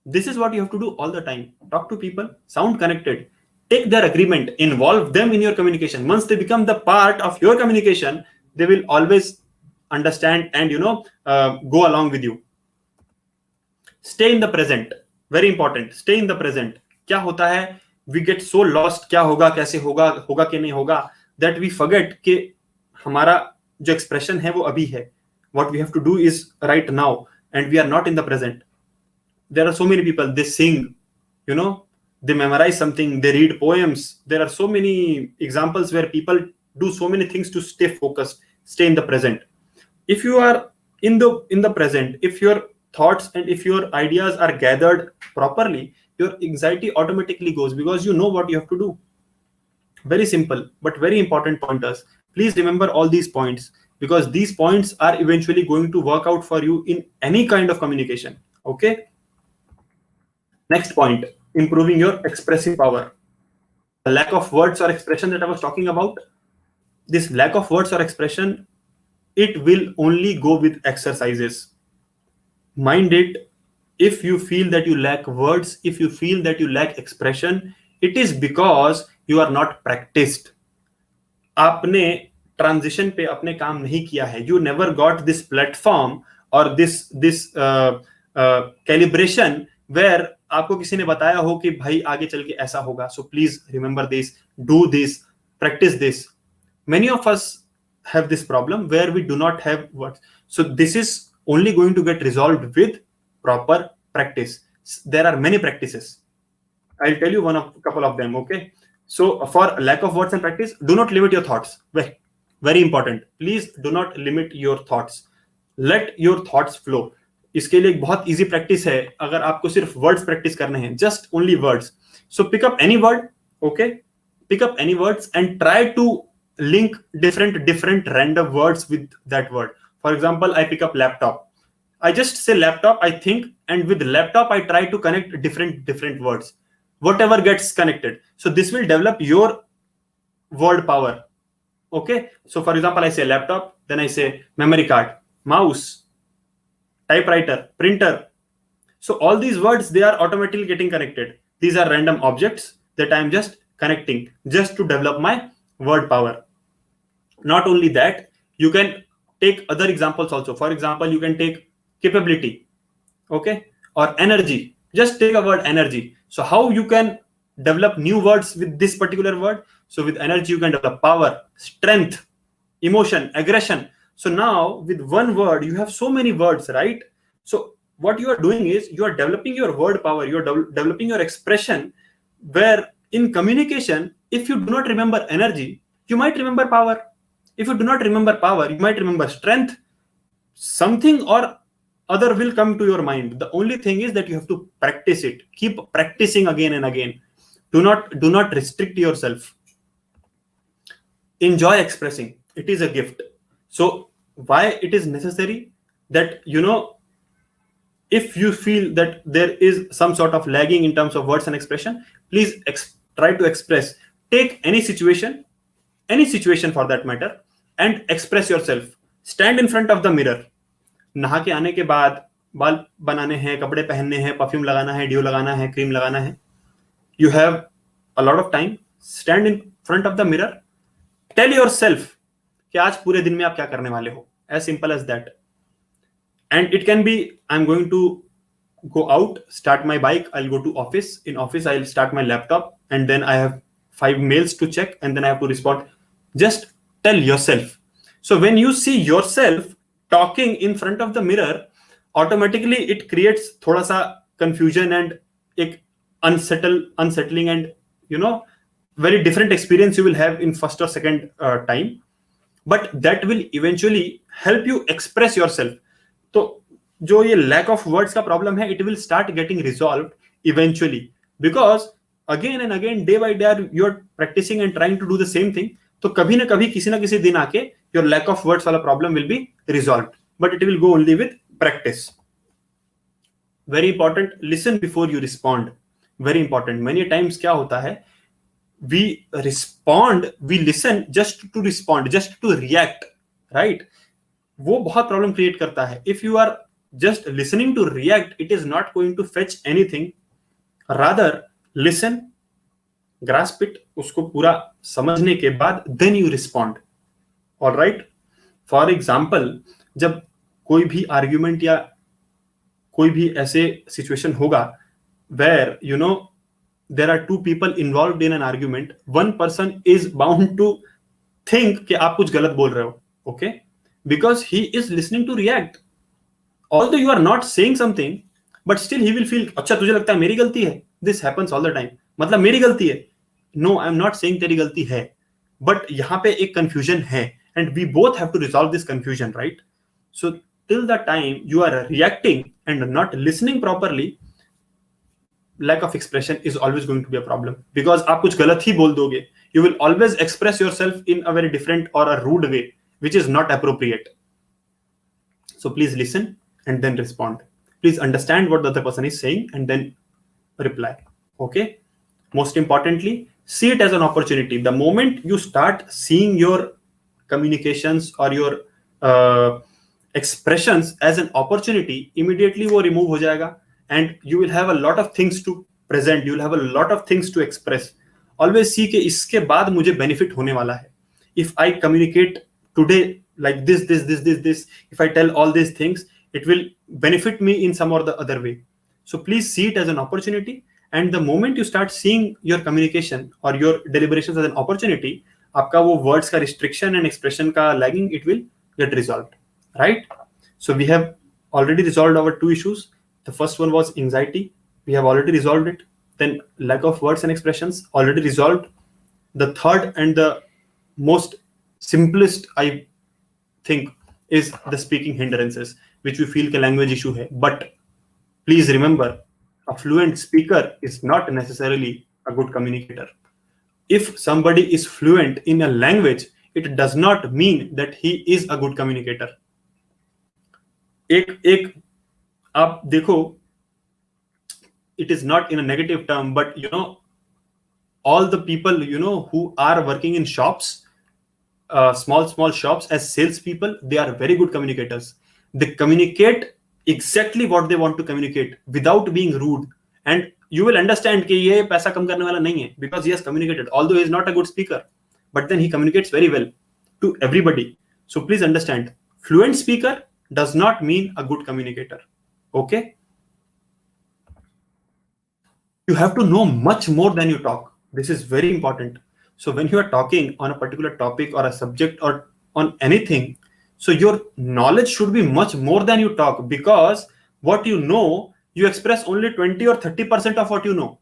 This is what you have to do all the time. Talk to people, sound connected, take their agreement, involve them in your communication. Once they become the part of your communication, they will always understand and go along with you. Stay in the present. Very important. Stay in the present. क्या होता है, we get so lost, क्या होगा, कैसे होगा, होगा कि नहीं होगा, that we forget कि हमारा जो expression है वो अभी है. What we have to do is right now, and we are not in the present. There are so many people, they sing, they memorize something, they read poems. There are so many examples where people do so many things to stay focused, stay in the present. If you are in the present, if your thoughts and if your ideas are gathered properly, your anxiety automatically goes, because you know what you have to do. Very simple but very important pointers. Please remember all these points, because these points are eventually going to work out for you in any kind of communication. Okay, next point, improving your expressive power. The lack of words or expression that I was talking about, this lack of words or expression, it will only go with exercises. Mind it, if you feel that you lack words, if you feel that you lack expression, it is because you are not practiced. आपने transition पे अपने काम नहीं किया है. You never got this platform or this calibration where आपको किसी ने बताया हो कि भाई आगे चल के ऐसा होगा. So please remember this, do this, practice this. Many of us have this problem where we do not have words. So this is only going to get resolved with proper practice. There are many practices. I'll tell you couple of them. Okay, so for lack of words and practice, do not limit your thoughts. Very important. Please do not limit your thoughts. Let your thoughts flow. इसके लिए एक बहुत easy practice है. अगर आपको सिर्फ words practice करने हैं, just only words. So pick up any word. Okay, pick up any words and try to link different random words with that word. For example, I pick up laptop. I just say laptop, I think, and with laptop I try to connect different words, whatever gets connected. So this will develop your word power. Okay, so for example, I say laptop, then I say memory card, mouse, typewriter, printer. So all these words, they are automatically getting connected. These are random objects that I am just connecting just to develop my word power. Not only that, you can take other examples also. For example, you can take capability, okay, or energy. Just take a word energy. So how you can develop new words with this particular word? So with energy you can develop power, strength, emotion, aggression. So now with one word you have so many words, right? So what you are doing is you are developing your word power, you are developing your expression, where in communication, if you do not remember energy, you might remember power. If you do not remember power, you might remember strength. Something or other will come to your mind. The only thing is that you have to practice it. Keep practicing again and again. Do not restrict yourself. Enjoy expressing. It is a gift. So why it is necessary that, if you feel that there is some sort of lagging in terms of words and expression, please try to express. Take any situation for that matter, and express yourself. Stand in front of the mirror. नहा के आने के बाद बाल बनाने हैं, कपड़े पहनने हैं, परफ्यूम लगाना है, डियो लगाना है, क्रीम लगाना है. You have a lot of time. Stand in front of the mirror. Tell yourself कि आज पूरे दिन में आप क्या करने वाले हो. As simple as that. And it can be, I'm going to go out, start my bike, I'll go to office. In office, I'll start my laptop, and then I have 5 mails to check, and then I have to respond. Just tell yourself. So when you see yourself talking in front of the mirror, automatically it creates thoda sa confusion and ek unsettling and very different experience you will have in first or second time, but that will eventually help you express yourself. तो जो ये lack of words का problem है, it will start getting resolved eventually, because again and again, day by day, you're practicing and trying to do the same thing. तो कभी ना कभी किसी ना किसी दिन आके your lack of words वाला problem will be resolved, but it will go only with practice. Very important, listen before you respond. Very important. Many times क्या होता है, we listen just to respond, just to react, right? वो बहुत problem create करता है. If you are just listening to react, it is not going to fetch anything. Rather, listen, grasp it, उसको पूरा समझने के बाद then you respond. All right? For example, जब कोई भी argument या कोई भी ऐसे सिचुएशन होगा where there are two people involved in an argument, one person is bound to think कि आप कुछ गलत बोल रहे हो, okay, because he is listening to react, although you are not saying something, but still he will feel अच्छा तुझे लगता है मेरी गलती है, this happens all the time, मतलब मेरी गलती है, no I am not saying तेरी गलती है, but यहाँ पे एक confusion है and we both have to resolve this confusion, right? So till the time you are reacting and not listening properly, lack of expression is always going to be a problem, because आप कुछ गलत ही बोल दोगे, you will always express yourself in a very different or a rude way which is not appropriate. So please listen and then respond. Please understand what the other person is saying and then reply. Okay, most importantly, see it as an opportunity. The moment you start seeing your communications or your expressions as an opportunity, immediately वो remove हो जाएगा and you will have a lot of things to present, you will have a lot of things to express. Always see कि इसके बाद मुझे benefit होने वाला है. If I communicate today like this, if I tell all these things, it will benefit me in some or the other way. So please see it as an opportunity, and the moment you start seeing your communication or your deliberations as an opportunity, आपका वो words का restriction and expression का lagging, it will get resolved, right? So we have already resolved our two issues. The first one was anxiety, we have already resolved it. Then lack of words and expressions, already resolved. The third and the most simplest, I think, is the speaking hindrances, which we feel a language issue hai. But please remember, a fluent speaker is not necessarily a good communicator. If somebody is fluent in a language, it does not mean that he is a good communicator. एक आप देखो, it is not in a negative term, but all the people who are working in shops, small shops as salespeople, they are very good communicators. They communicate exactly what they want to communicate without being rude, and you will understand कि ये पैसा कम करने वाला नहीं है, because he has communicated, although he is not a good speaker, but then he communicates very well to everybody. So please understand, fluent speaker does not mean a good communicator. Okay, you have to know much more than you talk. This is very important. So when you are talking on a particular topic or a subject or on anything, so your knowledge should be much more than you talk, because what you know, you express only 20 or 30% of what you know.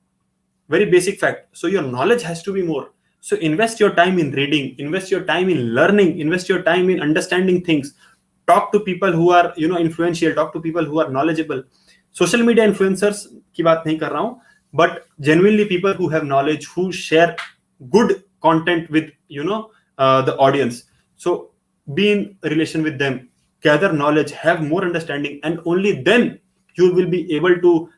Very basic fact. So your knowledge has to be more. So invest your time in reading, invest your time in learning, invest your time in understanding things. Talk to people who are influential, talk to people who are knowledgeable. Social media influencers की बात नहीं कर रहा हूँ, but genuinely people who have knowledge, who share good content with the audience. So be in relation with them, gather knowledge, have more understanding, and only then you will be able to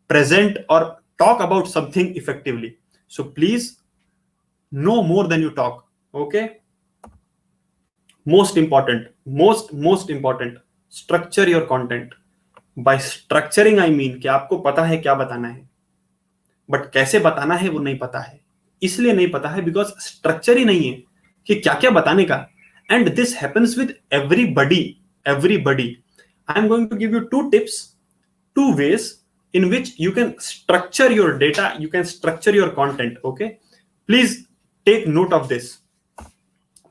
present or talk about something effectively. So please know more than you talk. Okay, most important, structure your content. By structuring I mean कि आपको पता है क्या बताना है, but कैसे बताना है वो नहीं पता है. इसलिए नहीं पता है बिकॉज स्ट्रक्चर ही नहीं है कि क्या क्या बताने का. And this happens with everybody. I am going to give you 2 tips, 2 ways in which you can structure your data, you can structure your content. Okay, please take note of this.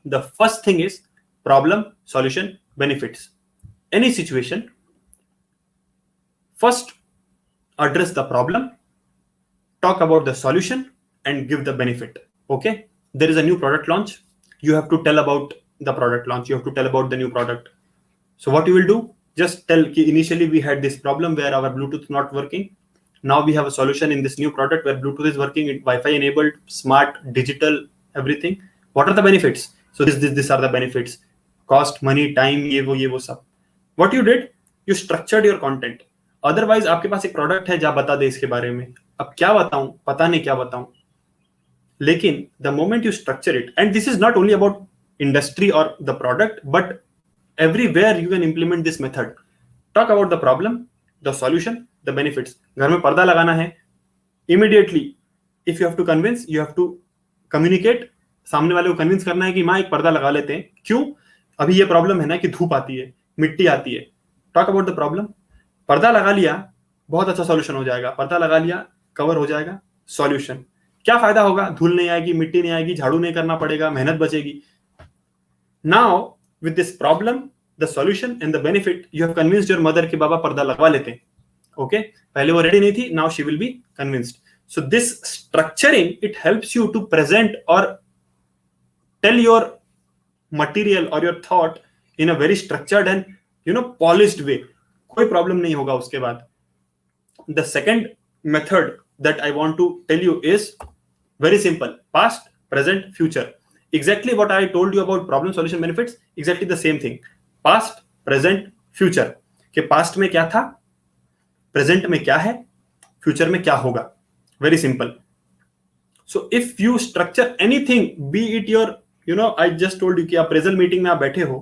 The first thing is problem, solution, benefits. Any situation, first address the problem, talk about the solution, and give the benefit. Okay, there is a new product launch, you have to tell about the product launch, you have to tell about the new product. So what you will do, just tell initially we had this problem where our Bluetooth not working. Now we have a solution in this new product where Bluetooth is working, Wi-Fi enabled, smart, digital, everything. What are the benefits? So these are the benefits: cost, money, time, ये वो सब. What you did, you structured your content. Otherwise आपके पास एक product है, जा बता दे इसके बारे में. अब क्या बताऊं, पता नहीं क्या बताऊं. लेकिन the moment you structure it, and this is not only about industry or the product, but everywhere you can implement this method. Talk about the problem, the solution, the benefits. घर में पर्दा लगाना है, immediately if you have to convince, you have to communicate. सामने वाले को convince करना है कि माँ एक पर्दा लगा लेते हैं. क्यों? अभी ये प्रॉब्लम है ना कि धूप आती है, मिट्टी आती है. Talk about the problem. पर्दा लगा लिया, बहुत अच्छा सॉल्यूशन हो जाएगा, पर्दा लगा लिया, कवर हो जाएगा, सॉल्यूशन। क्या फायदा होगा? धूल नहीं आएगी, मिट्टी नहीं आएगी, झाड़ू नहीं करना पड़ेगा, मेहनत बचेगी। Now with this problem, the solution and the benefit, you have convinced your mother कि बाबा पर्दा लगवा लेते हैं। ओके, पहले वो रेडी नहीं थी, now she will be convinced. So this structuring, it helps you to present or tell your material or your thought in a very structured and polished way. कोई problem नहीं होगा उसके बाद. The second method that I want to tell you is very simple: past, present, future. Exactly what I told you about problem, solution, benefits, exactly the same thing. Past, present, future. कि past में क्या था, present में क्या है, future में क्या होगा. Very simple. So if you structure anything, be it your, I just told you कि appraisal meeting में आप बैठे हो,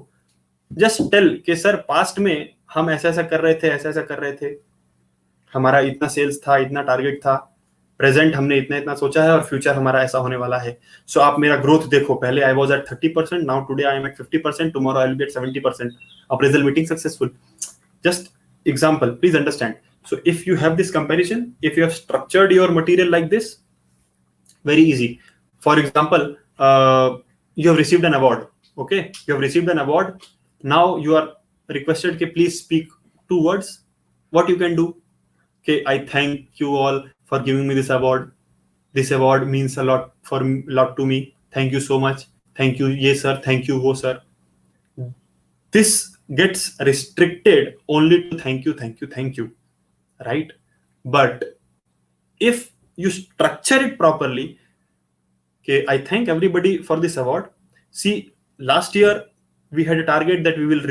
just tell कि सर past में हम ऐसा ऐसा कर रहे थे, ऐसा ऐसा कर रहे थे, हमारा इतना सेल्स था, इतना टारगेट था, प्रेजेंट हमने इतना इतना सोचा है और फ्यूचर हमारा ऐसा होने वाला है. सो आप मेरा ग्रोथ देखो, पहले I was at 30%, now today I am at 50%, tomorrow I will be at 70%. Appraisal meeting successful. Just example, please understand. So if you have this comparison, if you have structured your material like this, very easy. For example, you have received an award. Okay, you have received an award. Now you are requested कि please speak 2 words. What you can do? Okay, I thank you all for giving me this award. This award means a lot to me. Thank you so much. Thank you, yes sir. Thank you, oh sir. This gets restricted only to thank you, thank you, thank you. Right? But if you structure it properly, okay, I thank everybody for this award. See, last year we had a target that we will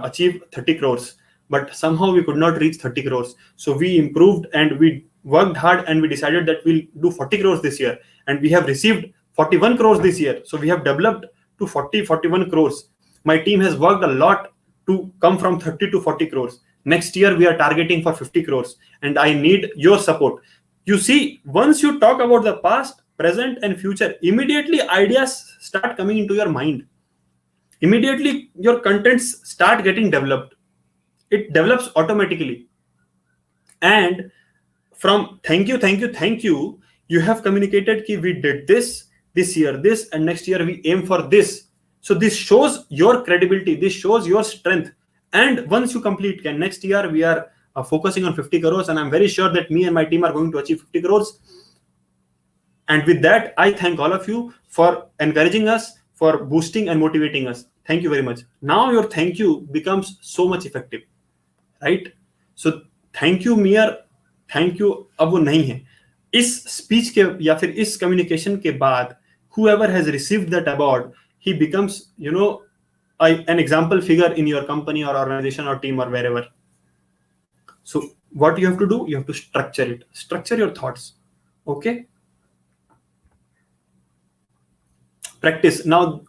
achieve 30 crores, but somehow we could not reach 30 crores. So we improved and we worked hard and we decided that we'll do 40 crores this year, and we have received 41 crores this year. So we have developed to 41 crores. My team has worked a lot to come from 30 to 40 crores. Next year we are targeting for 50 crores, and I need your support. You see, once you talk about the past, present and future, immediately ideas start coming into your mind. Immediately your contents start getting developed. It develops automatically. And from thank you, thank you, thank you, you have communicated ki we did this year this, and next year we aim for this. So this shows your credibility, this shows your strength. And once you complete, next year we are focusing on 50 crores, and I'm very sure that me and my team are going to achieve 50 crores. And with that, I thank all of you for encouraging us, for boosting and motivating us. Thank you very much. Now your thank you becomes so much effective, right? So thank you, mere thank you अब वो नहीं है. इस speech के या फिर इस communication के बाद, whoever has received that award, he becomes, an example figure in your company or organization or team or wherever. So what you have to do, you have to structure your thoughts. Okay, practice. Now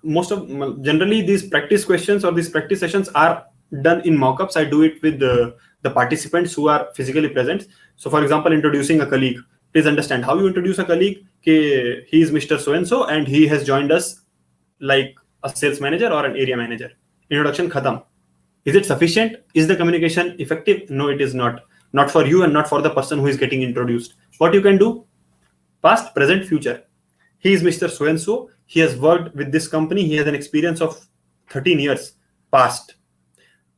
generally these practice questions or these practice sessions are done in mock-ups. I do it with the participants who are physically present. So for example, introducing a colleague. Please understand how you introduce a colleague. He is Mr. So and so and he has joined us like a sales manager or an area manager. Introduction khatam. Is it sufficient? Is the communication effective? No, it is not. Not for you and not for the person who is getting introduced. What you can do? Past, present, future. He is Mr. So and so. He has worked with this company. He has an experience of 13 years. Past.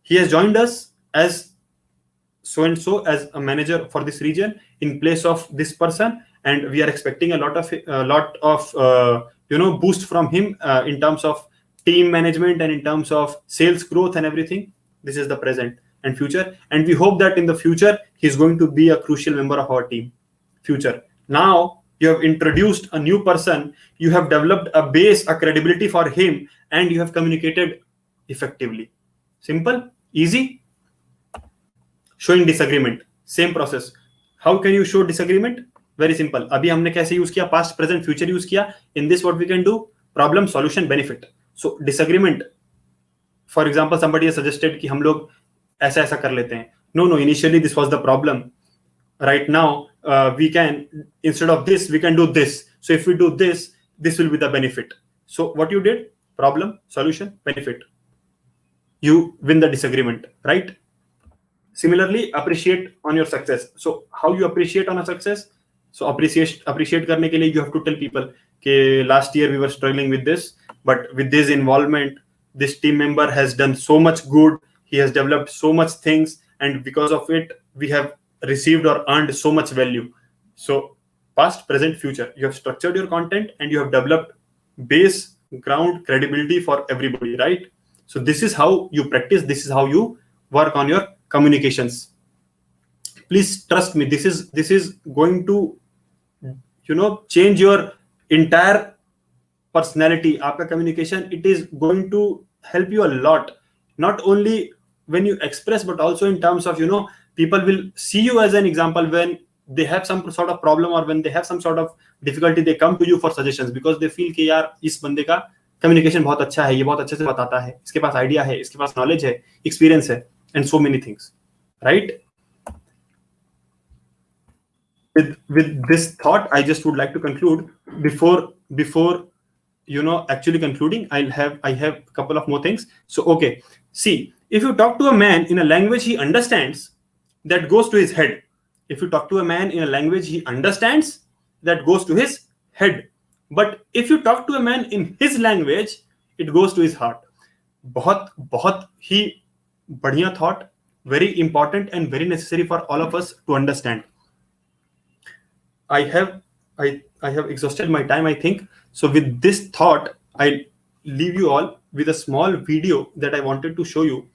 He has joined us as so and so as a manager for this region in place of this person, and we are expecting a lot of boost from him in terms of team management and in terms of sales growth and everything. This is the present and future, and we hope that in the future he is going to be a crucial member of our team. Future. Now you have introduced a new person, you have developed a base, a credibility for him, and you have communicated effectively. Simple, easy. Showing disagreement, same process. How can you show disagreement? Very simple. अभी हमने कैसे use किया? Past, present, future use किया. In this what we can do? Problem, solution, benefit. So disagreement, for example, somebody has suggested कि हम लोग ऐसा ऐसा कर लेते हैं. No, initially this was the problem. Right now we can, instead of this we can do this. So if we do this, this will be the benefit. So what you did? Problem, solution, benefit. You win the disagreement, right? Similarly, appreciate on your success. So how you appreciate on a success? So appreciate करने के लिए you have to tell people कि last year we were struggling with this, but with this involvement, this team member has done so much good. He has developed so much things, and because of it, we have received or earned so much value. So past, present, future. You have structured your content and you have developed base, ground, credibility for everybody, right? So this is how you practice. This is how you work on your communications. Please trust me. This is going to change your entire personality. Aapka communication, it is going to help you a lot, not only when you express, but also in terms of people will see you as an example when they have some sort of problem or when they have some sort of difficulty. They come to you for suggestions because they feel कि यार इस बंदे का communication बहुत अच्छा है, ये बहुत अच्छे से बताता है, इसके पास idea है, इसके पास knowledge है, experience है, and so many things, right? With this thought, I just would like to conclude. Before actually concluding, I have a couple of more things. So okay, see, if you talk to a man in a language he understands, that goes to his head. If you talk to a man in a language he understands, that goes to his head. But if you talk to a man in his language, it goes to his heart. बहुत बहुत ही बढ़िया thought, very important and very necessary for all of us to understand. I have exhausted my time, I think. So with this thought, I leave you all with a small video that I wanted to show you.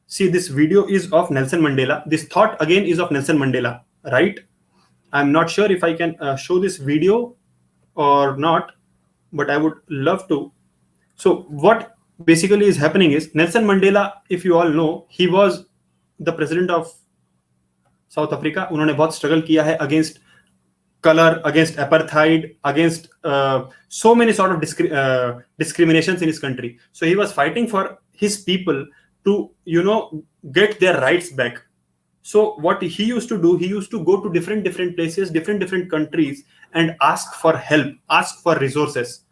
See, this video is of Nelson Mandela. This thought again is of Nelson Mandela, right? I'm not sure if I can show this video or not, but I would love to. So what basically is happening is Nelson Mandela, if you all know, he was the president of South Africa. उन्होंने बहुत struggle किया है against color, against apartheid, against so many sort of discriminations in his country. So he was fighting for his people to get their rights back. So what he used to do, he used to go to different places, different countries, and ask for help, ask for resources.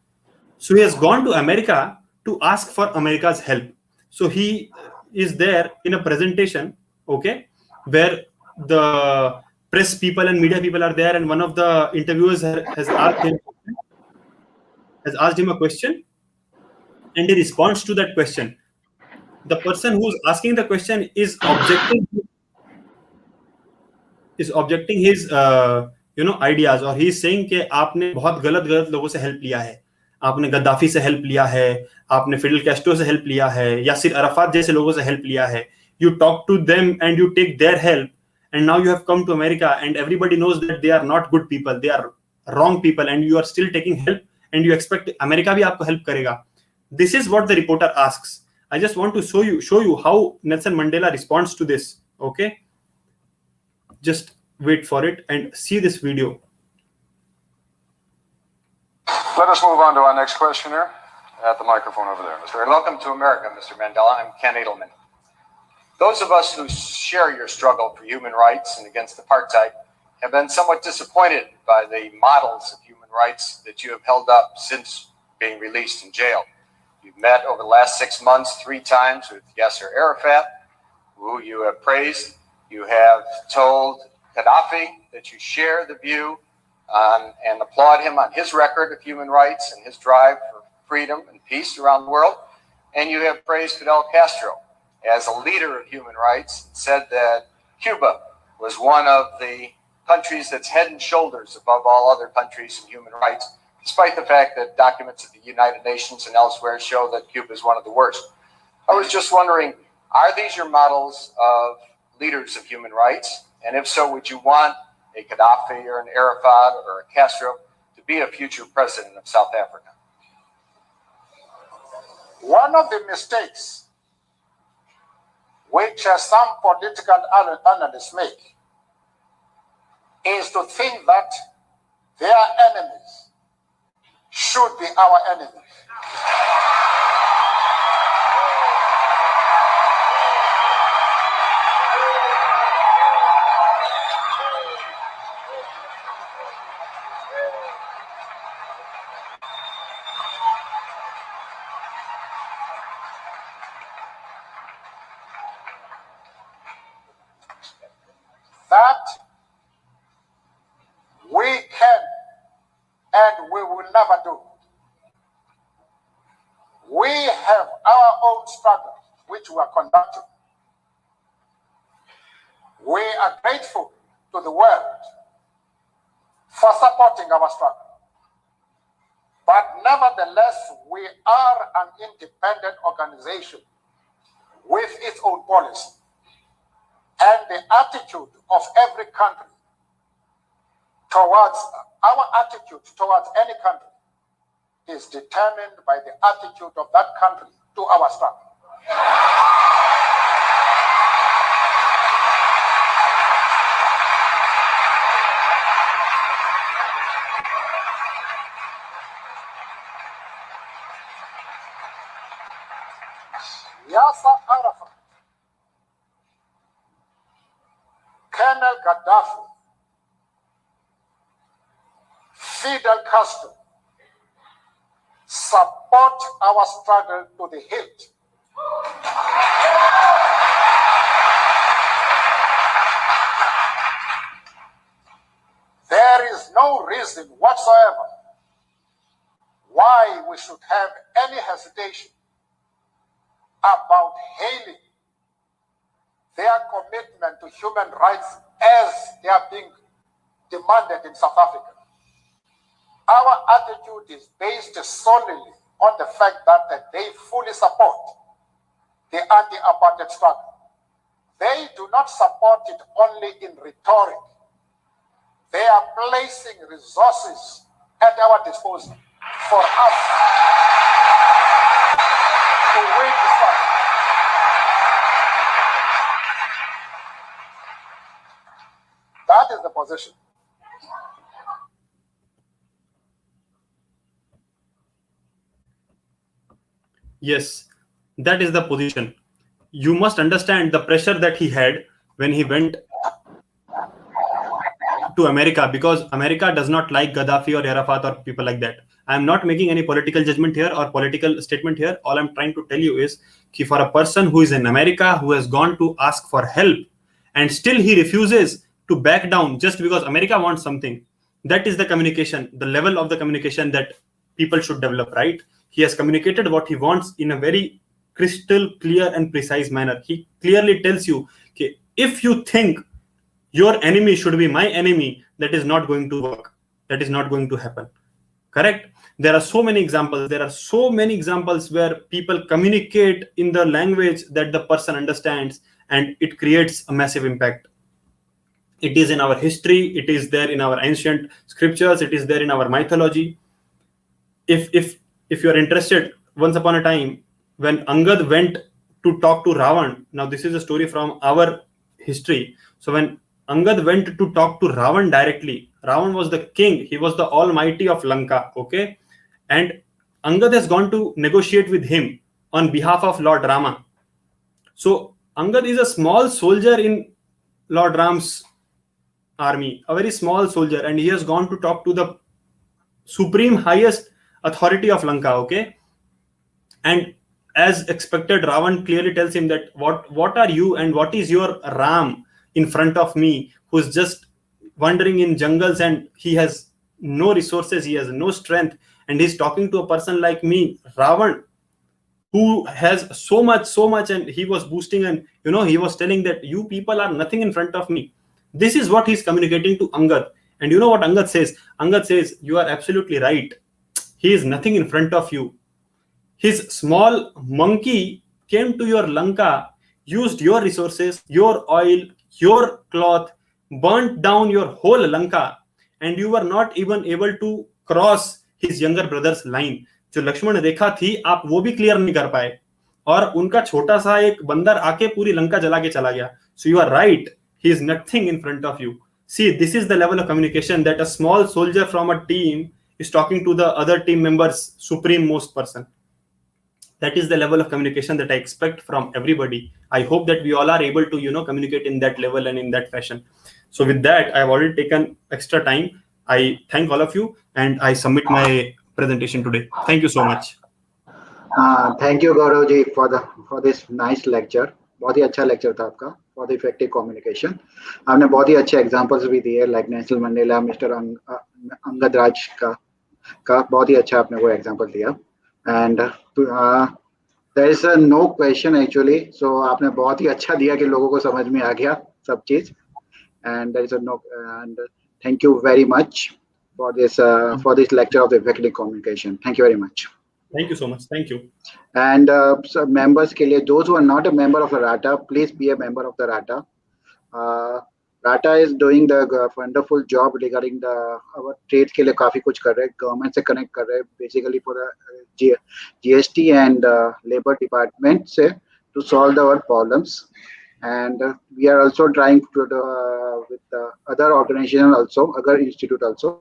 So he has gone to America to ask for America's help. So he is there in a presentation, okay, where the press people and media people are there, and one of the interviewers has asked him a question, and he responds to that question. The person who's asking the question is objecting his ideas, और he is saying कि आपने बहुत गलत लोगों से help लिया है, आपने गद्दाफी से हेल्प लिया है, आपने फिडेल कैस्ट्रो से हेल्प लिया है, यासिर अराफात जैसे लोगों से हेल्प लिया है. You talk to them and you take their help, and now you have come to America and everybody knows that they are not good people, they are wrong people, and you are still taking help and you expect America भी आपको help करेगा. This is what the reporter asks. I just want to show you how Nelson Mandela responds to this. Okay, just wait for it and see this video. Let us move on to our next questioner at the microphone over there. Mr. Welcome to America, Mr. Mandela. I'm Ken Edelman. Those of us who share your struggle for human rights and against apartheid have been somewhat disappointed by the models of human rights that you have held up since being released in jail. You've met over the last 6 months 3 times with Yasser Arafat, who you have praised. You have told Gaddafi that you share the view and applaud him on his record of human rights and his drive for freedom and peace around the world. And you have praised Fidel Castro as a leader of human rights and said that Cuba was one of the countries that's head and shoulders above all other countries in human rights, despite the fact that documents of the United Nations and elsewhere show that Cuba is one of the worst. I was just wondering, are these your models of leaders of human rights? And if so, would you want a Gaddafi or an Arafat or a Castro to be a future president of South Africa? One of the mistakes which some political analysts make is to think that their enemies should be our enemies. will never do. We have our own struggle, which we are conducting. We are grateful to the world for supporting our struggle. But nevertheless, we are an independent organization with its own policy. And the attitude of every country towards, our attitude towards any country is determined by the attitude of that country to our struggle. Yasser Arafat, Colonel Gaddafi, Fidel Castro support our struggle to the hilt. There is no reason whatsoever why we should have any hesitation about hailing their commitment to human rights as they are being demanded in South Africa. Our attitude is based solely on the fact that they fully support the anti-apartheid struggle. They do not support it only in rhetoric. They are placing resources at our disposal for us to win the struggle. That is the position. Yes, that is the position. You must understand the pressure that he had when he went to America, because America does not like Gaddafi or Arafat or people like that. I am not making any political judgment here or political statement here. All I'm trying to tell you is that for a person who is in America, who has gone to ask for help, and still he refuses to back down just because America wants something, that is the communication, the level of the communication that people should develop, right? He has communicated what he wants in a very crystal clear and precise manner. He clearly tells you, okay, if you think your enemy should be my enemy, that is not going to work. That is not going to happen. Correct? There are so many examples. There are so many examples where people communicate in the language that the person understands, and it creates a massive impact. It is in our history. It is there in our ancient scriptures. It is there in our mythology. If you are interested, once upon a time, when Angad went to talk to Ravan, now this is a story from our history. So when Angad went to talk to Ravan directly, Ravan was the king. He was the almighty of Lanka. Okay. And Angad has gone to negotiate with him on behalf of Lord Rama. So Angad is a small soldier in Lord Ram's army, a very small soldier, and he has gone to talk to the supreme highest authority of Lanka. Okay. And as expected, Ravan clearly tells him that what are you and what is your Ram in front of me, who's just wandering in jungles and he has no resources, he has no strength, and he's talking to a person like me, Ravan, who has so much, and he was boosting, and he was telling that you people are nothing in front of me. This is what he's communicating to Angad. And you know what Angad says? Angad says, you are absolutely right. He is nothing in front of you. His small monkey came to your Lanka, used your resources, your oil, your cloth, burnt down your whole Lanka, and you were not even able to cross his younger brother's line. जो लक्ष्मण रेखा थी, आप वो भी clear नहीं कर पाए, और उनका छोटा सा एक बंदर आके पूरी लंका जला के चला गया. So you are right. He is nothing in front of you. See, this is the level of communication that a small soldier from a team is talking to the other team members' supreme most person. That is the level of communication that I expect from everybody. I hope that we all are able to, communicate in that level and in that fashion. So with that, I have already taken extra time. I thank all of you, and I submit my presentation today. Thank you so much. Thank you, Gaurav ji, for this nice lecture. बहुत ही अच्छा lecture था आपका, बहुत effective communication. आपने बहुत ही अच्छे examples भी दिए, like Nelson Mandela, mister Angad Raj का, का बहुत ही अच्छा आपने वो एग्जांपल दिया and there is no question actually so आपने बहुत ही अच्छा दिया कि लोगों को समझ में आ गया सब चीज and there is no end thank you very much for this lecture of the effective communication. Thank you very much. Thank you so much. Thank you. And so members के लिए, those who are not a member of the RATA, please be a member of the RATA. RATA is doing the wonderful job regarding the our trades के लिए काफी कुछ कर रहे हैं, government से connect कर रहे हैं, basically for the GST and labor department से to solve our problems. And we are also trying to with other organization also, other institute also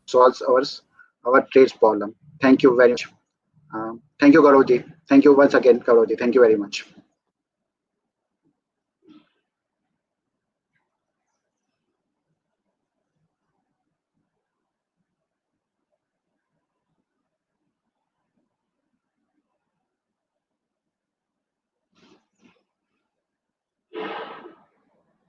solves our trades problem. Thank you very much. Thank you, Gaurav ji. Thank you once again, Gaurav ji. Thank you very much.